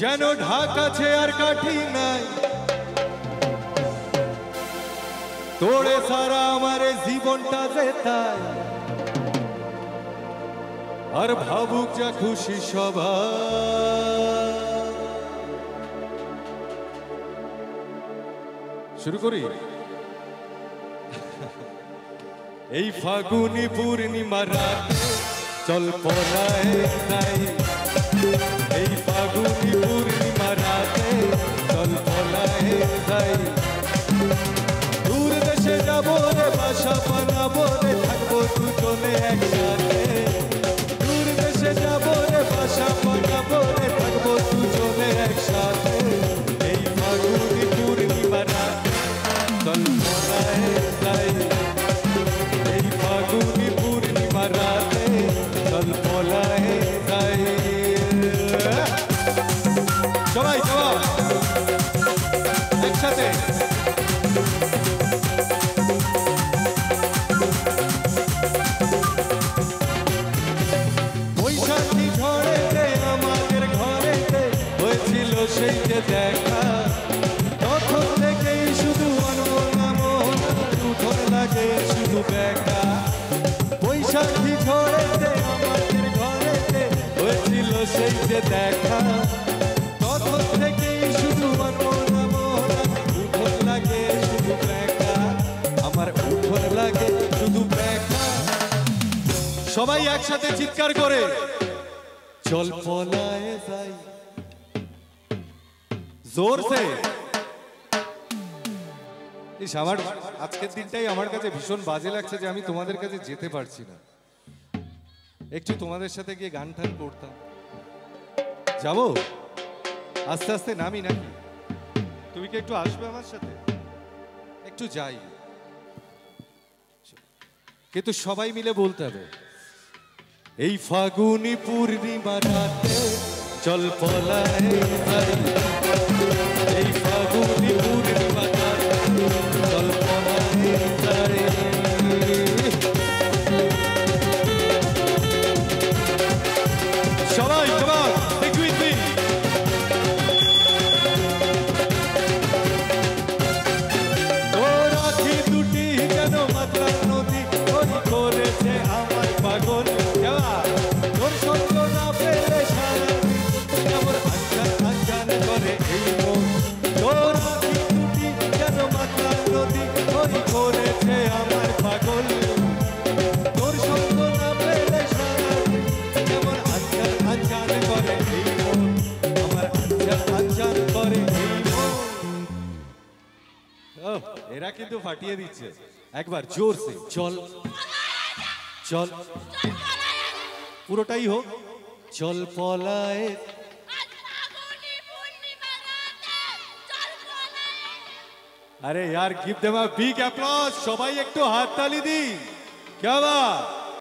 যেন ঢাকা আছে আর কাঠি নাই তোড়ে সারা আমার জীবনটা যেতাই আর ভাবুক যা খুশি সবাই। শুরু করি। এই ফাগুনি পূর্ণিমা রাতে চল পলায় যাই, এই ফাগুনি পূর্ণিমা রাতে চল পলায় যাই। দূর দেশে যাবো রে বাসা বানাবো রে থাকবো দুজনে একসাথে, দূর দেশে যাবো রে বাসা বানাবো রে থাকবো দুজনে একসাথে। এই ফাগুনি পূর্ণিমা রাতে চল পলায় যাই, এই ফাগুনি পূর্ণিমা রাতে চল পলায় যাই। সবাই সবাই একসাথে। বৈশাখী ঝড়েতে আমাদের ঘরেতে হয়েছিল সেই যে দেখা, তখন থেকেই শুধু উঠোন লাগে শুধু দেখা। বৈশাখী ঝড়েতে আমাদের ঘরেতে হয়েছিল সেই যে দেখা, তখন থেকেই শুধু উঠোন লাগে শুধু দেখা, আমার উঠোন লাগে শুধু দেখা। সবাই একসাথে চিৎকার করে চল পলায় যাই, জোরসে। আমার আজকের দিনটাই আমার কাছে ভীষণ বাজে লাগছে যে আমি তোমাদের কাছে যেতে পারছি না। একটু তোমাদের সাথে গিয়ে গান টান করতাম। যাবো আস্তে আস্তে নামি নাকি? তুমি কি একটু আসবে আমার সাথে? একটু যাই, কিন্তু সবাই মিলে বলতে হবে এই ফাগুনি পূর্ণিমা রাতে চল পলায় যাই, এই ফাগুনি পূর্ণিমা রাতে চল পলায় যাই। সবাই সবাই take with me. তোর আখি দুটি যেন মাতলা নদী ওই করেছে আমার পাগল। তোর সঙ্গ না পেলে সারা কেমন আঞ্জান আঞ্জান করে এই মন। তোর আখি দুটি যেন মাতলা নদী ওই করেছে আমার পাগল। তোর সঙ্গ না পেলে সারা কেমন আঞ্জান আঞ্জান করে এই মন, আমার আঞ্জান আঞ্জান করে এই মন। এরা কিন্তু ফাটিয়ে দিচ্ছে। একবার জোরসে চল চল, পুরোটাই হোক চল পলায়। আরে यार give them a big applause, সবাই একটু হাততালি দিই। क्या बात।